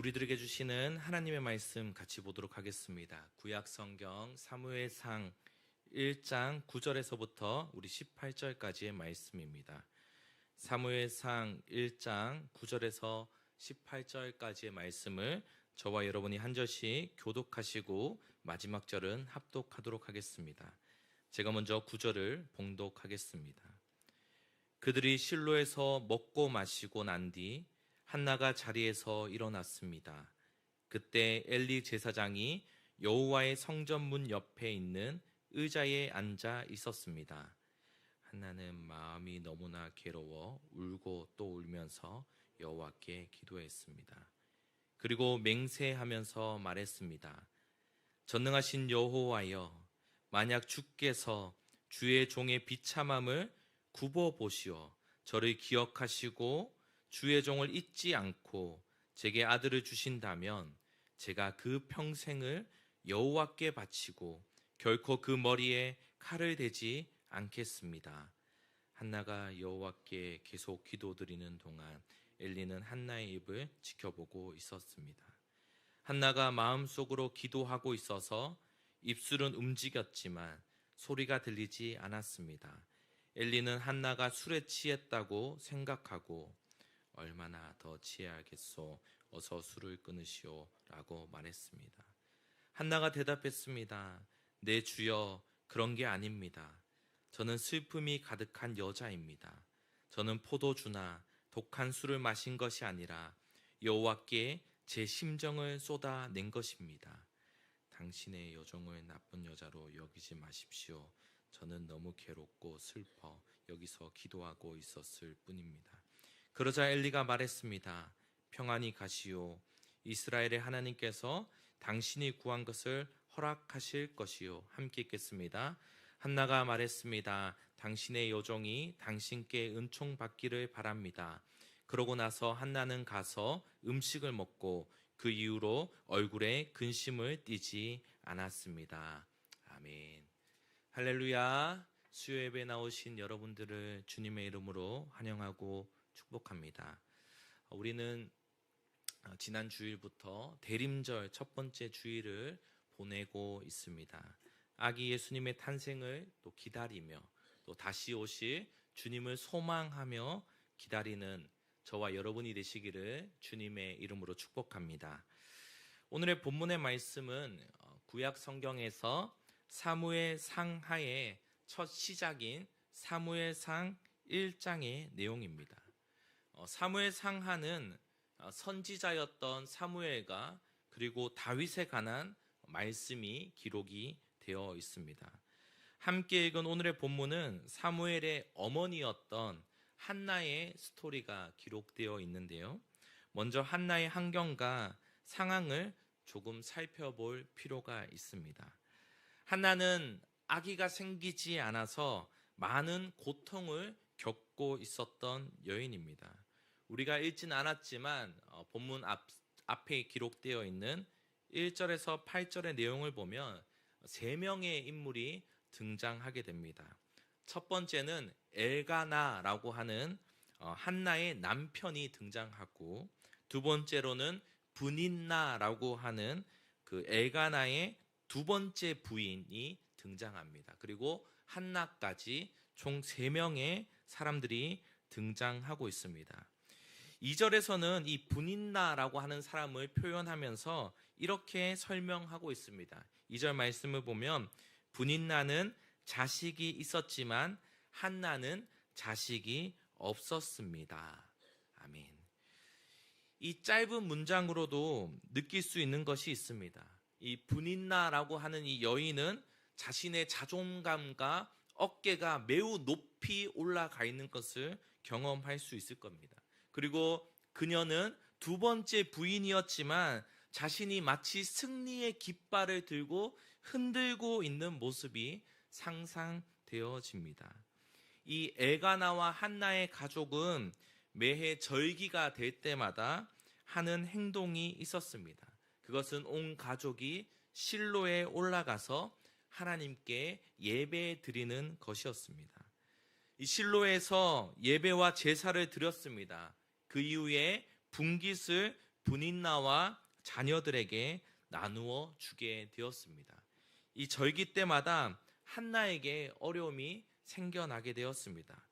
우리들에게 주시는 하나님의 말씀 같이 보도록 하겠습니다. 구약 성경 사무엘상 1장 9절에서부터 우리 18절까지의 말씀입니다. 사무엘상 1장 9절에서 18절까지의 말씀을 저와 여러분이 한 절씩 교독하시고 마지막 절은 합독하도록 하겠습니다. 제가 먼저 9절을 봉독하겠습니다. 그들이 실로에서 먹고 마시고 난 뒤 한나가 자리에서 일어났습니다. 그때 엘리 제사장이 여호와의 성전문 옆에 있는 의자에 앉아 있었습니다. 한나는 마음이 너무나 괴로워 울고 또 울면서 여호와께 기도했습니다. 그리고 맹세하면서 말했습니다. 전능하신 여호와여, 만약 주께서 주의 종의 비참함을 굽어 보시어 저를 기억하시고 주의 종을 잊지 않고 제게 아들을 주신다면 제가 그 평생을 여호와께 바치고 결코 그 머리에 칼을 대지 않겠습니다. 한나가 여호와께 계속 기도드리는 동안 엘리는 한나의 입을 지켜보고 있었습니다. 한나가 마음속으로 기도하고 있어서 입술은 움직였지만 소리가 들리지 않았습니다. 엘리는 한나가 술에 취했다고 생각하고 얼마나 더 취해야겠소, 어서 술을 끊으시오 라고 말했습니다. 한나가 대답했습니다. 내 주여, 그런 게 아닙니다. 저는 슬픔이 가득한 여자입니다. 저는 포도주나 독한 술을 마신 것이 아니라 여호와께 제 심정을 쏟아낸 것입니다. 당신의 여종을 나쁜 여자로 여기지 마십시오. 저는 너무 괴롭고 슬퍼 여기서 기도하고 있었을 뿐입니다. 그러자 엘리가 말했습니다. 평안히 가시오. 이스라엘의 하나님께서 당신이 구한 것을 허락하실 것이요. 함께 읽겠습니다. 한나가 말했습니다. 당신의 여종이 당신께 은총 받기를 바랍니다. 그러고 나서 한나는 가서 음식을 먹고 그 이후로 얼굴에 근심을 띠지 않았습니다. 아멘. 할렐루야. 수요 예배에 나오신 여러분들을 주님의 이름으로 환영하고 축복합니다. 우리는 지난 주일부터 대림절 첫 번째 주일을 보내고 있습니다. 아기 예수님의 탄생을 또 기다리며 또 다시 오실 주님을 소망하며 기다리는 저와 여러분이 되시기를 주님의 이름으로 축복합니다. 오늘의 본문의 말씀은 구약 성경에서 사무엘상 하의 첫 시작인 사무엘상 1장의 내용입니다. 사무엘상 하는 선지자였던 사무엘과 그리고 다윗에 관한 말씀이 기록이 되어 있습니다. 함께 읽은 오늘의 본문은 사무엘의 어머니였던 한나의 스토리가 기록되어 있는데요. 먼저 한나의 환경과 상황을 조금 살펴볼 필요가 있습니다. 한나는 아기가 생기지 않아서 많은 고통을 겪고 있었던 여인입니다. 우리가 읽진 않았지만 본문 앞에 기록되어 있는 1절에서 8절의 내용을 보면 3명의 인물이 등장하게 됩니다. 첫 번째는 엘가나라고 하는 한나의 남편이 등장하고, 두 번째로는 브닌나라고 하는 그 엘가나의 두 번째 부인이 등장합니다. 그리고 한나까지 총 3명의 사람들이 등장하고 있습니다. 2절에서는 이 브닌나라고 하는 사람을 표현하면서 이렇게 설명하고 있습니다. 2절 말씀을 보면 브닌나는 자식이 있었지만 한나는 자식이 없었습니다. 아멘. 이 짧은 문장으로도 느낄 수 있는 것이 있습니다. 이 브닌나라고 하는 이 여인은 자신의 자존감과 어깨가 매우 높이 올라가 있는 것을 경험할 수 있을 겁니다. 그리고 그녀는 두 번째 부인이었지만 자신이 마치 승리의 깃발을 들고 흔들고 있는 모습이 상상되어집니다. 이 엘가나와 한나의 가족은 매해 절기가 될 때마다 하는 행동이 있었습니다. 그것은 온 가족이 실로에 올라가서 하나님께 예배 드리는 것이었습니다. 이 실로에서 예배와 제사를 드렸습니다. 그 이후에 분깃을 분인나와 자녀들에게 나누어 주게 되었습니다. 이 절기 때마다 한나에게 어려움이 생겨나게 되었습니다.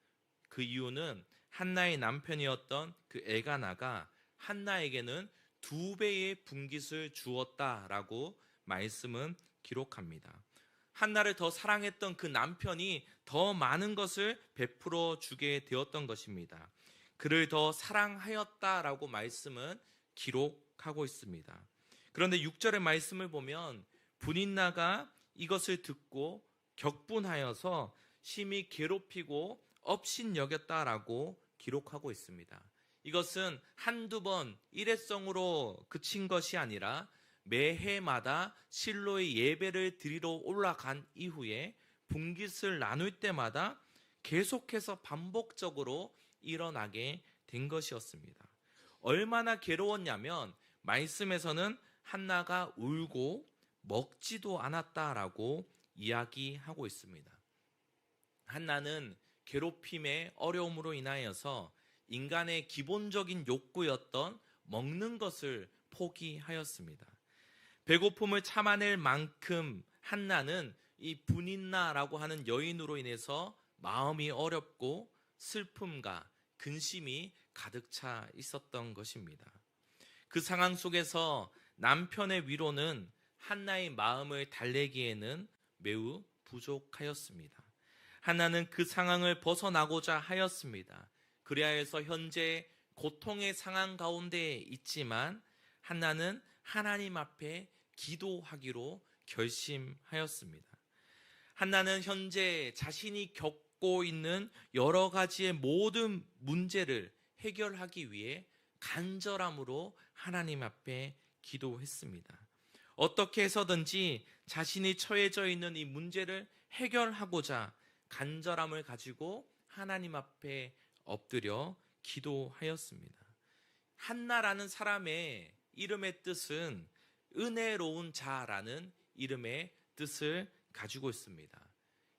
그 이유는 한나의 남편이었던 그 엘가나가 한나에게는 2배의 분깃을 주었다라고 말씀은 기록합니다. 한나를 더 사랑했던 그 남편이 더 많은 것을 베풀어 주게 되었던 것입니다. 그를 더 사랑하였다라고 말씀은 기록하고 있습니다. 그런데 6절의 말씀을 보면 분인나가 이것을 듣고 격분하여서 심히 괴롭히고 업신여겼다라고 기록하고 있습니다. 이것은 한두 번 일회성으로 그친 것이 아니라 매해마다 실로의 예배를 드리러 올라간 이후에 분깃을 나눌 때마다 계속해서 반복적으로 일어나게 된 것이었습니다. 얼마나 괴로웠냐면 말씀에서는 한나가 울고 먹지도 않았다라고 이야기하고 있습니다. 한나는 괴롭힘의 어려움으로 인하여서 인간의 기본적인 욕구였던 먹는 것을 포기하였습니다. 배고픔을 참아낼 만큼 한나는 이 분인나라고 하는 여인으로 인해서 마음이 어렵고 슬픔과 근심이 가득 차 있었던 것입니다. 그 상황 속에서 남편의 위로는 한나의 마음을 달래기에는 매우 부족하였습니다. 한나는 그 상황을 벗어나고자 하였습니다. 그리하여서 현재 고통의 상황 가운데 있지만 한나는 하나님 앞에 기도하기로 결심하였습니다. 한나는 현재 자신이 겪고 있는 여러 가지의 모든 문제를 해결하기 위해 간절함으로 하나님 앞에 기도했습니다. 어떻게 해서든지 자신이 처해져 있는 이 문제를 해결하고자 간절함을 가지고 하나님 앞에 엎드려 기도하였습니다. 한나라는 사람의 이름의 뜻은 은혜로운 자라는 이름의 뜻을 가지고 있습니다.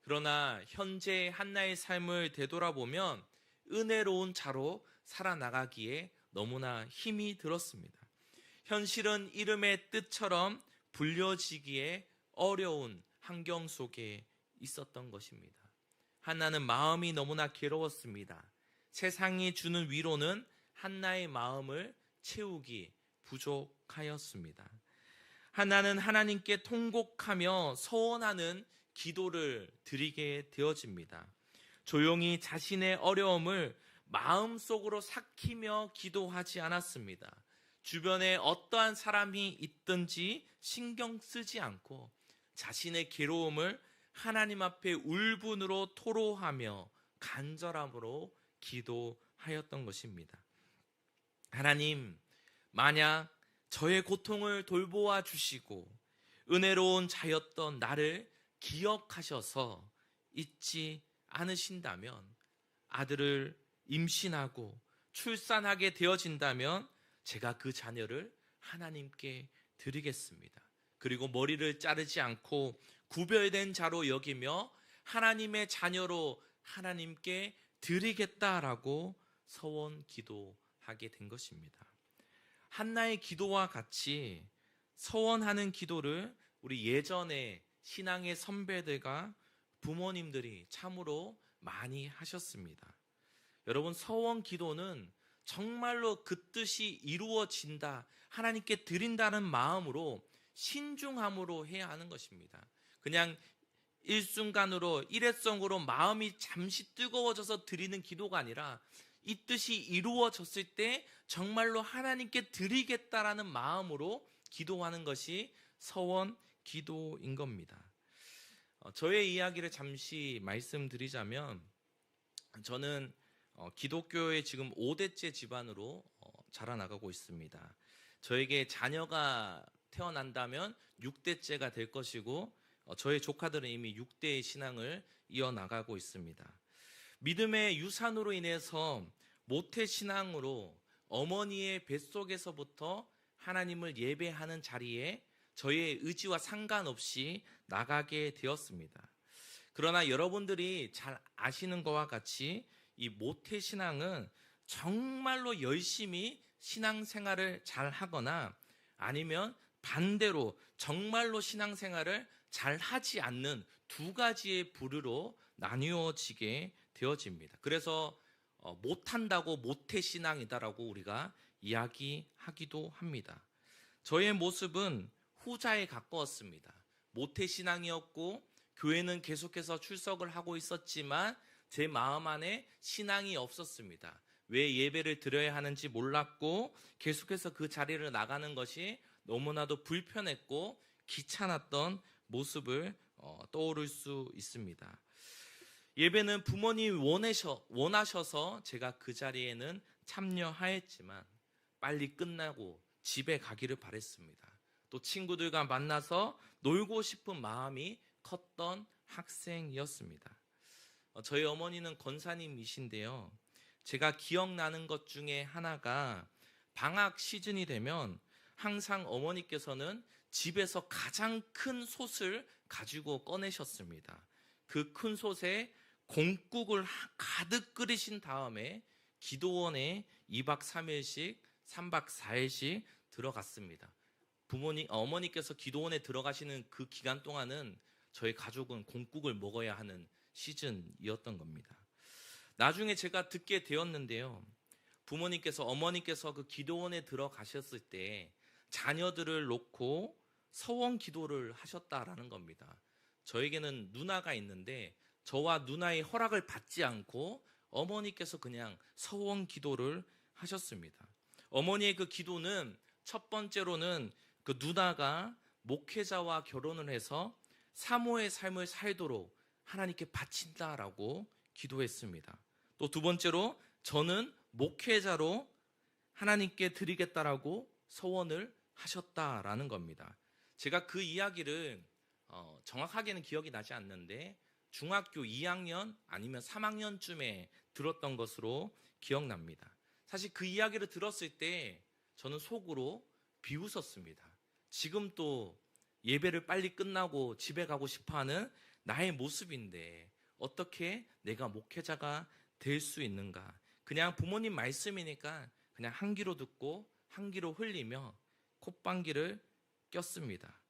그러나 현재 한나의 삶을 되돌아보면 은혜로운 자로 살아나가기에 너무나 힘이 들었습니다. 현실은 이름의 뜻처럼 불려지기에 어려운 환경 속에 있었던 것입니다. 한나는 마음이 너무나 괴로웠습니다. 세상이 주는 위로는 한나의 마음을 채우기 부족하였습니다. 한나는 하나님께 통곡하며 서원하는 기도를 드리게 되어집니다. 조용히 자신의 어려움을 마음속으로 삭히며 기도하지 않았습니다. 주변에 어떠한 사람이 있든지 신경 쓰지 않고 자신의 괴로움을 하나님 앞에 울분으로 토로하며 간절함으로 기도하였던 것입니다. 하나님, 만약 저의 고통을 돌보아 주시고 은혜로운 자였던 나를 기억하셔서 잊지 않으신다면, 아들을 임신하고 출산하게 되어진다면 제가 그 자녀를 하나님께 드리겠습니다. 그리고 머리를 자르지 않고 구별된 자로 여기며 하나님의 자녀로 하나님께 드리겠다라고 서원 기도하게 된 것입니다. 한나의 기도와 같이 서원하는 기도를 우리 예전에 신앙의 선배들과 부모님들이 참으로 많이 하셨습니다. 여러분, 서원 기도는 정말로 그 뜻이 이루어진다, 하나님께 드린다는 마음으로 신중함으로 해야 하는 것입니다. 그냥 일순간으로 일회성으로 마음이 잠시 뜨거워져서 드리는 기도가 아니라 이 뜻이 이루어졌을 때 정말로 하나님께 드리겠다라는 마음으로 기도하는 것이 서원 기도인 겁니다. 저의 이야기를 잠시 말씀드리자면, 저는 기독교의 지금 5대째 집안으로 자라나가고 있습니다. 저에게 자녀가 태어난다면 6대째가 될 것이고, 저의 조카들은 이미 6대의 신앙을 이어나가고 있습니다. 믿음의 유산으로 인해서 모태신앙으로 어머니의 뱃속에서부터 하나님을 예배하는 자리에 저의 의지와 상관없이 나가게 되었습니다. 그러나 여러분들이 잘 아시는 것과 같이 이 모태신앙은 정말로 열심히 신앙생활을 잘 하거나 아니면 반대로 정말로 신앙생활을 잘 하지 않는 두 가지의 부류로 나뉘어지게 되어집니다. 그래서 못한다고 모태신앙이다라고 우리가 이야기하기도 합니다. 저의 모습은 후자에 가까웠습니다. 모태신앙이었고 교회는 계속해서 출석을 하고 있었지만 제 마음 안에 신앙이 없었습니다. 왜 예배를 드려야 하는지 몰랐고 계속해서 그 자리를 나가는 것이 너무나도 불편했고 귀찮았던 모습을 떠오를 수 있습니다. 예배는 부모님이 원하셔서 제가 그 자리에는 참여하였지만 빨리 끝나고 집에 가기를 바랬습니다. 또 친구들과 만나서 놀고 싶은 마음이 컸던 학생이었습니다. 저희 어머니는 권사님이신데요. 제가 기억나는 것 중에 하나가 방학 시즌이 되면 항상 어머니께서는 집에서 가장 큰 솥을 가지고 꺼내셨습니다. 그 큰 솥에 공국을 가득 끓이신 다음에 기도원에 2박 3일씩 3박 4일씩 들어갔습니다. 어머니께서 기도원에 들어가시는 그 기간 동안은 저희 가족은 공국을 먹어야 하는 시즌이었던 겁니다. 나중에 제가 듣게 되었는데요. 어머니께서 그 기도원에 들어가셨을 때 자녀들을 놓고 서원 기도를 하셨다라는 겁니다. 저에게는 누나가 있는데 저와 누나의 허락을 받지 않고 어머니께서 그냥 서원 기도를 하셨습니다. 어머니의 그 기도는 첫 번째로는 그 누나가 목회자와 결혼을 해서 사모의 삶을 살도록 하나님께 바친다라고 기도했습니다. 또 두 번째로 저는 목회자로 하나님께 드리겠다라고 서원을 하셨다라는 겁니다. 제가 그 이야기를 정확하게는 기억이 나지 않는데 중학교 2학년 아니면 3학년쯤에 들었던 것으로 기억납니다. 사실 그 이야기를 들었을 때 저는 속으로 비웃었습니다. 지금 또 예배를 빨리 끝나고 집에 가고 싶어하는 나의 모습인데 어떻게 내가 목회자가 될 수 있는가? 그냥 부모님 말씀이니까 그냥 한 귀로 듣고 한 귀로 흘리며 콧방귀를 꼈습니다.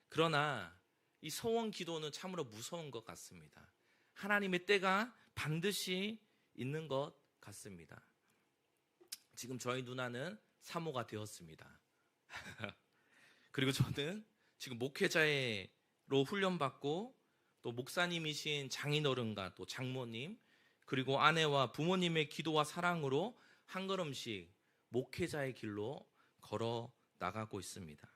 그러나 이 소원 기도는 참으로 무서운 것 같습니다. 하나님의 때가 반드시 있는 것 같습니다. 지금 저희 누나는 사모가 되었습니다. 그리고 저는 지금 목회자로 훈련받고 또 목사님이신 장인어른과 또 장모님 그리고 아내와 부모님의 기도와 사랑으로 한 걸음씩 목회자의 길로 걸어 나가고 있습니다.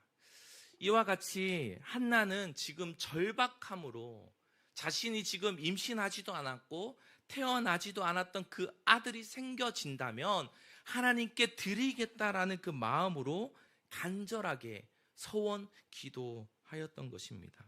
이와 같이 한나는 지금 절박함으로 자신이 지금 임신하지도 않았고 태어나지도 않았던 그 아들이 생겨진다면 하나님께 드리겠다라는 그 마음으로 간절하게 서원 기도하였던 것입니다.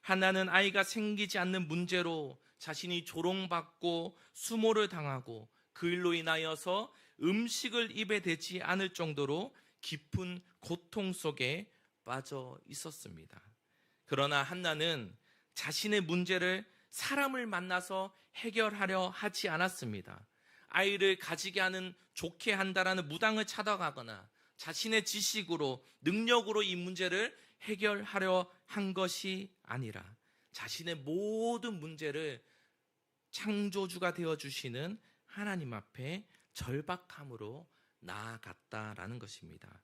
한나는 아이가 생기지 않는 문제로 자신이 조롱받고 수모를 당하고 그 일로 인하여서 음식을 입에 대지 않을 정도로 깊은 고통 속에 빠져 있었습니다. 그러나 한나는 자신의 문제를 사람을 만나서 해결하려 하지 않았습니다. 아이를 가지게 하는, 좋게 한다라는 무당을 찾아가거나 자신의 지식으로, 능력으로 이 문제를 해결하려 한 것이 아니라 자신의 모든 문제를 창조주가 되어주시는 하나님 앞에 절박함으로 나아갔다라는 것입니다.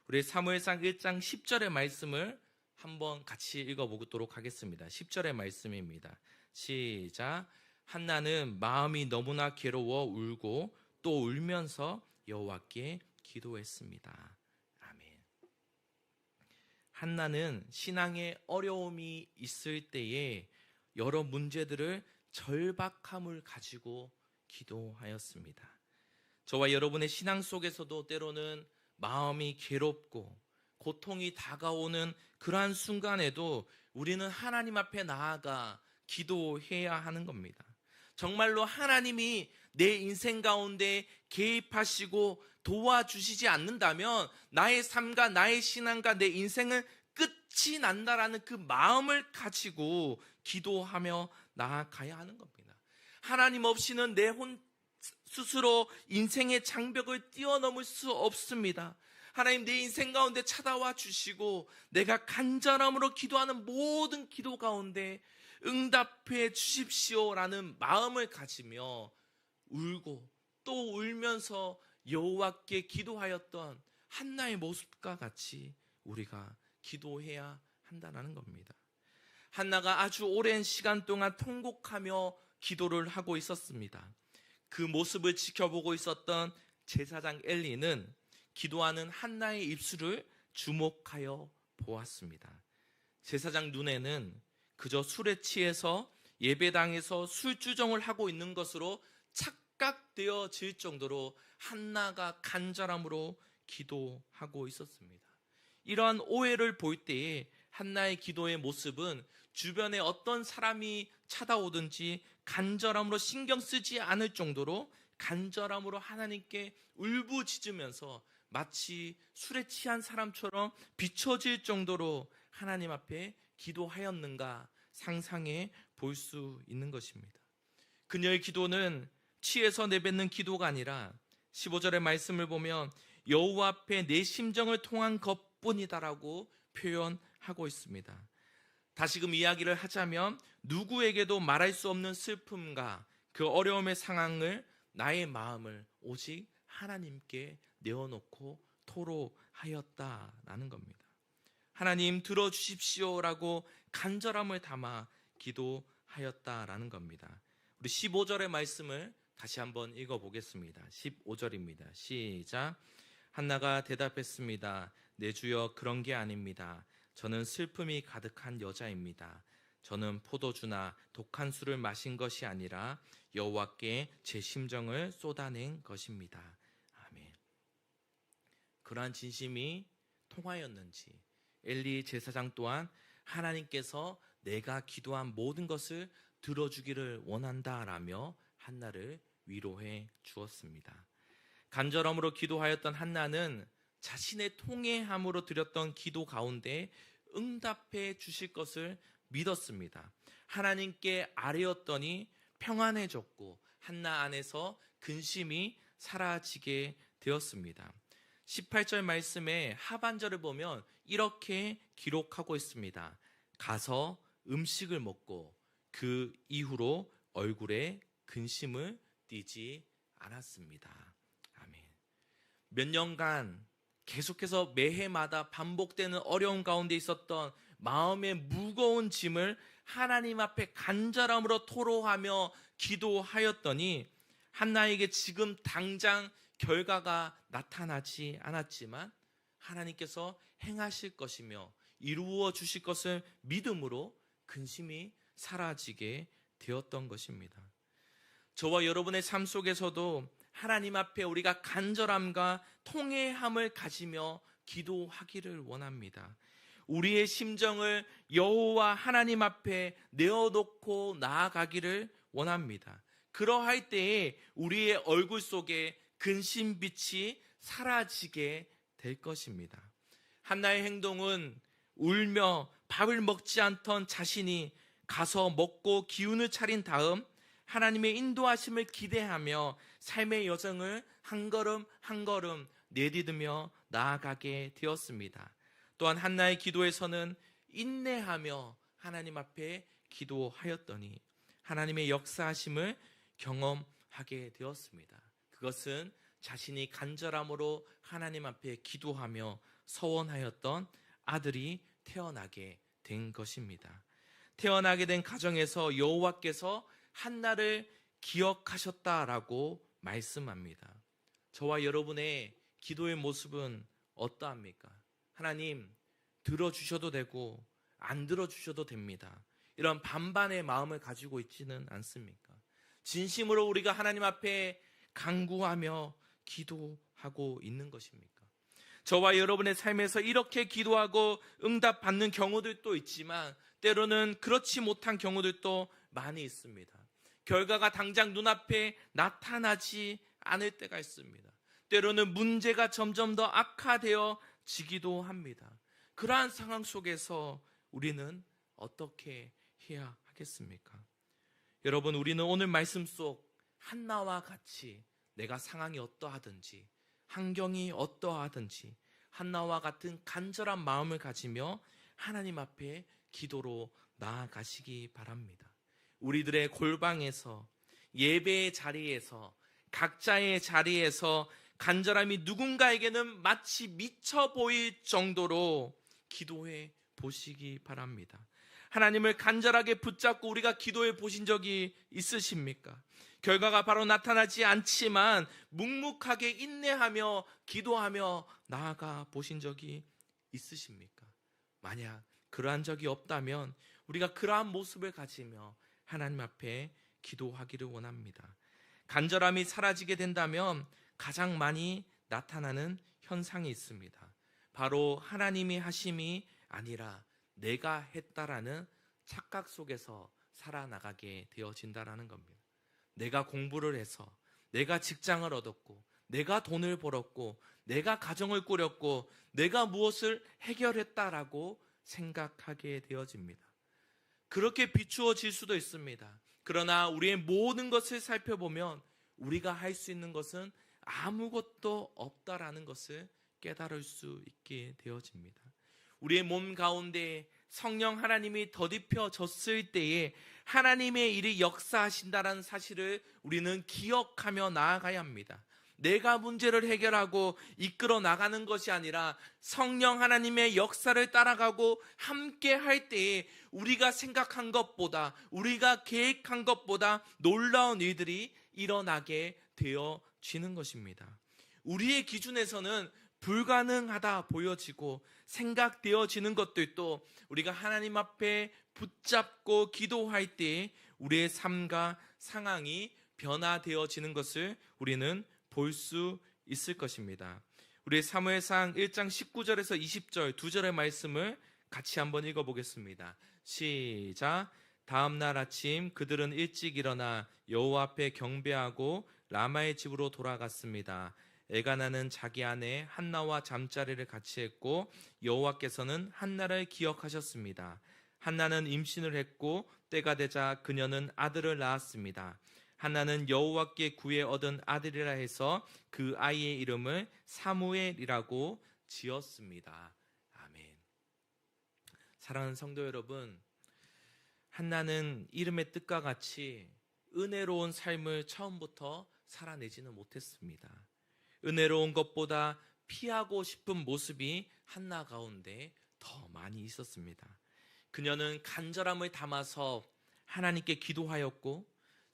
우리 사무엘상 1장 10절의 말씀을 한번 같이 읽어보도록 하겠습니다. 10절의 말씀입니다. 시작. 한나는 마음이 너무나 괴로워 울고 또 울면서 여호와께 기도했습니다. 아멘. 한나는 신앙에 어려움이 있을 때에 여러 문제들을 절박함을 가지고 기도하였습니다. 저와 여러분의 신앙 속에서도 때로는 마음이 괴롭고 고통이 다가오는 그러한 순간에도 우리는 하나님 앞에 나아가 기도해야 하는 겁니다. 정말로 하나님이 내 인생 가운데 개입하시고 도와주시지 않는다면 나의 삶과 나의 신앙과 내 인생은 끝이 난다라는 그 마음을 가지고 기도하며 나아가야 하는 겁니다. 하나님 없이는 내 스스로 인생의 장벽을 뛰어넘을 수 없습니다. 하나님, 내 인생 가운데 찾아와 주시고 내가 간절함으로 기도하는 모든 기도 가운데 응답해 주십시오라는 마음을 가지며 울고 또 울면서 여호와께 기도하였던 한나의 모습과 같이 우리가 기도해야 한다는 겁니다. 한나가 아주 오랜 시간 동안 통곡하며 기도를 하고 있었습니다. 그 모습을 지켜보고 있었던 제사장 엘리는 기도하는 한나의 입술을 주목하여 보았습니다. 제사장 눈에는 그저 술에 취해서 예배당에서 술주정을 하고 있는 것으로 착각되어질 정도로 한나가 간절함으로 기도하고 있었습니다. 이러한 오해를 볼 때에 한나의 기도의 모습은 주변에 어떤 사람이 찾아오든지 간절함으로 신경 쓰지 않을 정도로 간절함으로 하나님께 울부짖으면서 마치 술에 취한 사람처럼 비춰질 정도로 하나님 앞에 기도하였는가 상상해 볼 수 있는 것입니다. 그녀의 기도는 취해서 내뱉는 기도가 아니라 15절의 말씀을 보면 여호와 앞에 내 심정을 통한 것뿐이다라고 표현하고 있습니다. 다시금 이야기를 하자면 누구에게도 말할 수 없는 슬픔과 그 어려움의 상황을 나의 마음을 오직 하나님께 내어놓고 토로하였다라는 겁니다. 하나님 들어주십시오라고 간절함을 담아 기도하였다라는 겁니다. 우리 15절의 말씀을 다시 한번 읽어보겠습니다. 15절입니다. 시작. 한나가 대답했습니다. 내 주여, 그런 게 아닙니다. 저는 슬픔이 가득한 여자입니다. 저는 포도주나 독한 술을 마신 것이 아니라 여호와께 제 심정을 쏟아낸 것입니다. 아멘. 그러한 진심이 통하였는지 엘리 제사장 또한 하나님께서 내가 기도한 모든 것을 들어주기를 원한다라며 한나를 위로해 주었습니다. 간절함으로 기도하였던 한나는 자신의 통회함으로 드렸던 기도 가운데 응답해 주실 것을 믿었습니다. 하나님께 아뢰었더니 평안해졌고 한나 안에서 근심이 사라지게 되었습니다. 18절 말씀의 하반절을 보면 이렇게 기록하고 있습니다. 가서 음식을 먹고 그 이후로 얼굴에 근심을 띠지 않았습니다. 아멘. 몇 년간 계속해서 매해마다 반복되는 어려움 가운데 있었던 마음의 무거운 짐을 하나님 앞에 간절함으로 토로하며 기도하였더니 한나에게 지금 당장 결과가 나타나지 않았지만 하나님께서 행하실 것이며 이루어 주실 것을 믿음으로 근심이 사라지게 되었던 것입니다. 저와 여러분의 삶 속에서도 하나님 앞에 우리가 간절함과 통회함을 가지며 기도하기를 원합니다. 우리의 심정을 여호와 하나님 앞에 내어놓고 나아가기를 원합니다. 그러할 때에 우리의 얼굴 속에 근심빛이 사라지게 될 것입니다. 한나의 행동은 울며 밥을 먹지 않던 자신이 가서 먹고 기운을 차린 다음 하나님의 인도하심을 기대하며 삶의 여정을 한 걸음 한 걸음 내디디며 나아가게 되었습니다. 또한 한나의 기도에서는 인내하며 하나님 앞에 기도하였더니 하나님의 역사하심을 경험하게 되었습니다. 그것은 자신이 간절함으로 하나님 앞에 기도하며 서원하였던 아들이 태어나게 된 것입니다. 태어나게 된 가정에서 여호와께서 한나를 기억하셨다라고 말씀합니다. 저와 여러분의 기도의 모습은 어떠합니까? 하나님 들어주셔도 되고 안 들어주셔도 됩니다. 이런 반반의 마음을 가지고 있지는 않습니까? 진심으로 우리가 하나님 앞에 간구하며 기도하고 있는 것입니까? 저와 여러분의 삶에서 이렇게 기도하고 응답받는 경우들도 있지만 때로는 그렇지 못한 경우들도 많이 있습니다. 결과가 당장 눈앞에 나타나지 않을 때가 있습니다. 때로는 문제가 점점 더 악화되어지기도 합니다. 그러한 상황 속에서 우리는 어떻게 해야 하겠습니까? 여러분, 우리는 오늘 말씀 속 한나와 같이 내가 상황이 어떠하든지 환경이 어떠하든지 한나와 같은 간절한 마음을 가지며 하나님 앞에 기도로 나아가시기 바랍니다. 우리들의 골방에서, 예배의 자리에서, 각자의 자리에서 간절함이 누군가에게는 마치 미쳐 보일 정도로 기도해 보시기 바랍니다. 하나님을 간절하게 붙잡고 우리가 기도해 보신 적이 있으십니까? 결과가 바로 나타나지 않지만 묵묵하게 인내하며 기도하며 나아가 보신 적이 있으십니까? 만약 그러한 적이 없다면 우리가 그러한 모습을 가지며 하나님 앞에 기도하기를 원합니다. 간절함이 사라지게 된다면 가장 많이 나타나는 현상이 있습니다. 바로 하나님이 하심이 아니라 내가 했다라는 착각 속에서 살아나가게 되어진다라는 겁니다. 내가 공부를 해서, 내가 직장을 얻었고, 내가 돈을 벌었고, 내가 가정을 꾸렸고, 내가 무엇을 해결했다라고 생각하게 되어집니다. 그렇게 비추어질 수도 있습니다. 그러나 우리의 모든 것을 살펴보면 우리가 할 수 있는 것은 아무것도 없다라는 것을 깨달을 수 있게 되어집니다. 우리의 몸 가운데 성령 하나님이 덧입혀졌을 때에 하나님의 일이 역사하신다는 사실을 우리는 기억하며 나아가야 합니다. 내가 문제를 해결하고 이끌어 나가는 것이 아니라 성령 하나님의 역사를 따라가고 함께 할 때에 우리가 생각한 것보다, 우리가 계획한 것보다 놀라운 일들이 일어나게 되어지는 것입니다. 우리의 기준에서는 불가능하다 보여지고 생각되어지는 것들도 우리가 하나님 앞에 붙잡고 기도할 때 우리의 삶과 상황이 변화되어지는 것을 우리는 볼 수 있을 것입니다. 우리 사무엘상 1장 19절에서 20절 두 절의 말씀을 같이 한번 읽어보겠습니다. 시작. 다음 날 아침 그들은 일찍 일어나 여호와 앞에 경배하고 라마의 집으로 돌아갔습니다. 엘가나는 자기 아내 한나와 잠자리를 같이 했고 여호와께서는 한나를 기억하셨습니다. 한나는 임신을 했고 때가 되자 그녀는 아들을 낳았습니다. 한나는 여호와께 구해 얻은 아들이라 해서 그 아이의 이름을 사무엘이라고 지었습니다. 아멘. 사랑하는 성도 여러분, 한나는 이름의 뜻과 같이 은혜로운 삶을 처음부터 살아내지는 못했습니다. 은혜로운 것보다 피하고 싶은 모습이 한나 가운데 더 많이 있었습니다. 그녀는 간절함을 담아서 하나님께 기도하였고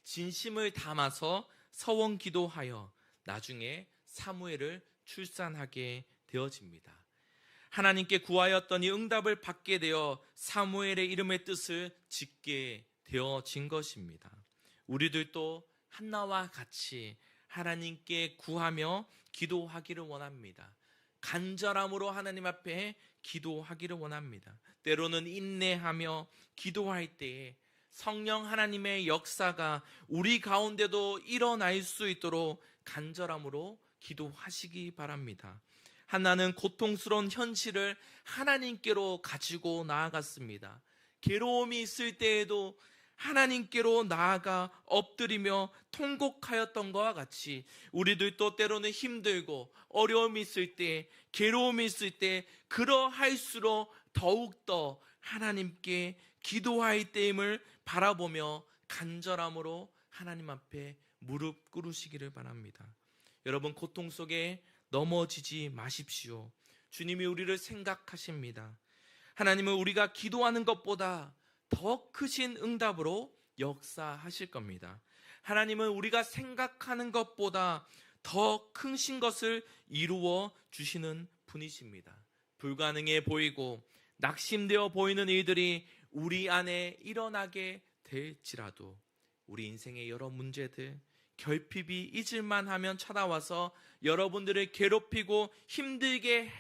진심을 담아서 서원 기도하여 나중에 사무엘을 출산하게 되어집니다. 하나님께 구하였더니 응답을 받게 되어 사무엘의 이름의 뜻을 짓게 되어진 것입니다. 우리들도 한나와 같이 하나님께 구하며 기도하기를 원합니다. 간절함으로 하나님 앞에 기도하기를 원합니다. 때로는 인내하며 기도할 때에 성령 하나님의 역사가 우리 가운데도 일어날 수 있도록 간절함으로 기도하시기 바랍니다. 한나는 고통스러운 현실을 하나님께로 가지고 나아갔습니다. 괴로움이 있을 때에도 하나님께로 나아가 엎드리며 통곡하였던 것과 같이 우리들도 때로는 힘들고 어려움이 있을 때, 괴로움이 있을 때 그러할수록 더욱더 하나님께 기도할 때임을 바라보며 간절함으로 하나님 앞에 무릎 꿇으시기를 바랍니다. 여러분, 고통 속에 넘어지지 마십시오. 주님이 우리를 생각하십니다. 하나님은 우리가 기도하는 것보다 더 크신 응답으로 역사하실 겁니다. 하나님은 우리가 생각하는 것보다 더 크신 것을 이루어 주시는 분이십니다. 불가능해 보이고 낙심되어 보이는 일들이 우리 안에 일어나게 될지라도 우리 인생의 여러 문제들, 결핍이 잊을만 하면 찾아와서 여러분들을 괴롭히고 힘들게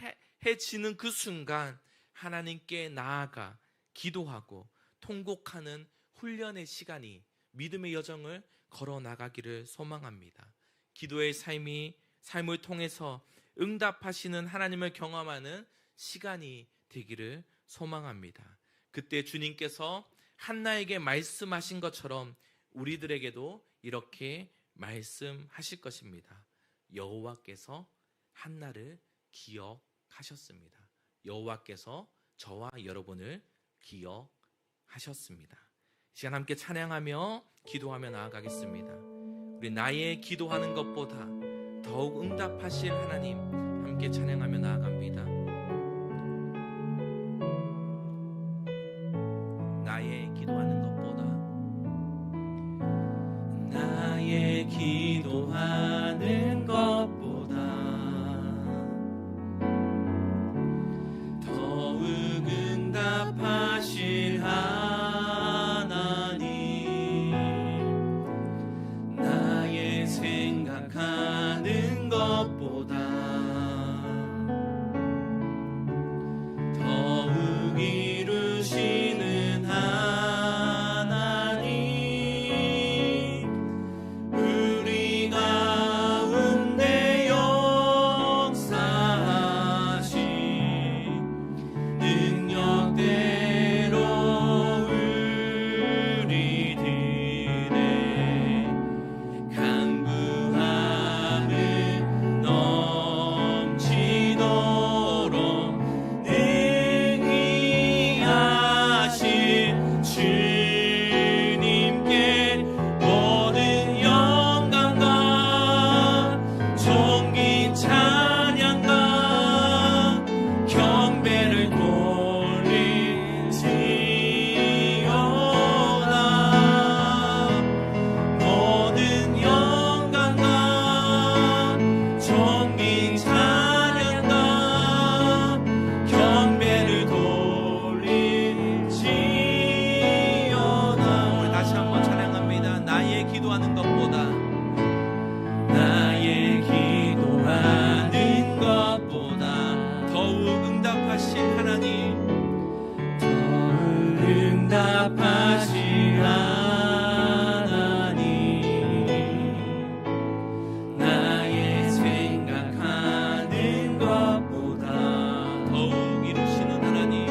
해지는 그 순간 하나님께 나아가 기도하고 통곡하는 훈련의 시간이 믿음의 여정을 걸어 나가기를 소망합니다. 기도의 삶을 통해서 응답하시는 하나님을 경험하는 시간이 되기를 소망합니다. 그때 주님께서 한나에게 말씀하신 것처럼 우리들에게도 이렇게 말씀하실 것입니다. 여호와께서 한나를 기억하셨습니다. 여호와께서 저와 여러분을 기억하셨습니다. 이 시간 함께 찬양하며 기도하며 나아가겠습니다. 우리 나의 기도하는 것보다 더욱 응답하실 하나님 함께 찬양하며 나아갑니다. 나의 기도하는 것보다, 나의 기도하는 것보다 더욱 응답하실 하나님, 나의 생각하는 것보다 더욱 이루시는 하나님, 우리 가운데 역사하신 능력대로 우리들의 간구함을 넘치도록 능히 하신 주님께 모든 영광과 존귀 찬양과 경배를 돌릴지어다. 모든 영광과 존귀 찬양과 경배를 돌릴지어다. 우리 다시 한번 찬양합니다. 나의 기도하는 것보다, 나의 기도하는 것보다 더욱 응답하실 하나님, 더욱 응답하실 하나님, 나의 생각하는 것보다 더욱 이루시는 하나님,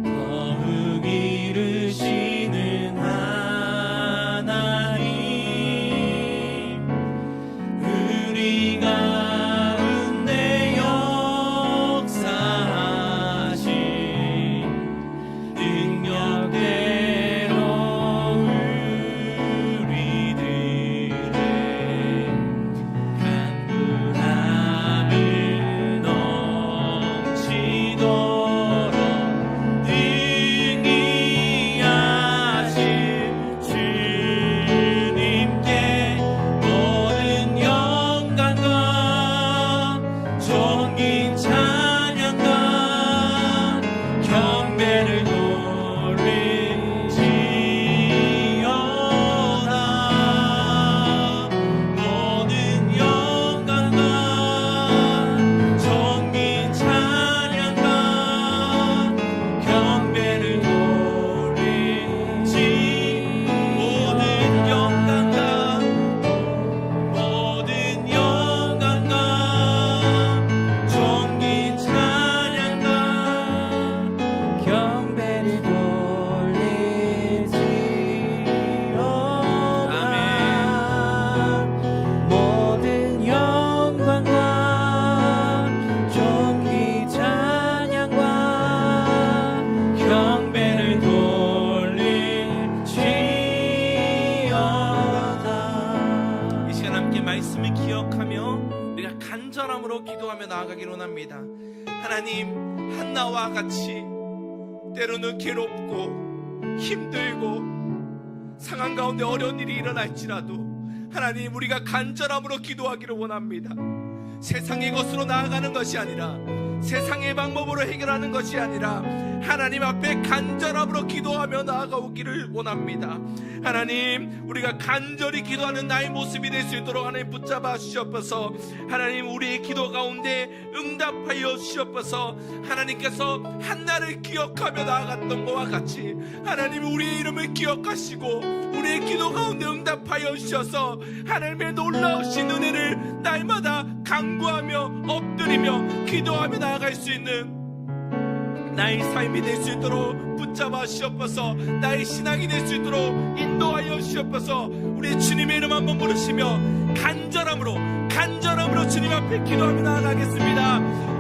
더욱 이루시는 하나님, 우리 가운데 역사하신 능력대로 우리들의 간구함을 넘치도록 능히 하신 주님께 모든 영광과 존귀 찬양과 경배를 돌릴지어다. 모든 영광과 존귀 찬양과 경배를 돌릴지. 모든 영광과 모든 영광과 존귀 찬양과 경배를 돌릴지어다. 모든 영광과 존귀 찬양과 경배를 돌릴지어다. 이 시간 함께 말씀을 기억하며 우리가 간절함으로 기도하며 나아가기를 원합니다. 하나님, 한나와 같이 때로는 괴롭고 힘들고 상황 가운데 어려운 일이 일어날지라도 하나님, 우리가 간절함으로 기도하기를 원합니다. 세상의 것으로 나아가는 것이 아니라, 세상의 방법으로 해결하는 것이 아니라 하나님 앞에 간절함으로 기도하며 나아가기를 원합니다. 하나님, 우리가 간절히 기도하는 나의 모습이 될 수 있도록 하나님 붙잡아 주시옵소서. 하나님, 우리의 기도 가운데 응답하여 주시옵소서. 하나님께서 한나를 기억하며 나아갔던 것과 같이 하나님, 우리의 이름을 기억하시고 우리의 기도 가운데 응답하여 주셔서 하나님의 놀라우신 은혜를 날마다 간구하며 엎드리며 기도하며 나아갈 수 있는 나의 삶이 될 수 있도록 붙잡아 주옵소서. 나의 신앙이 될 수 있도록 인도하여 주옵소서. 우리 주님의 이름 한번 부르시며 간절함으로 주님 앞에 기도하며 나아가겠습니다.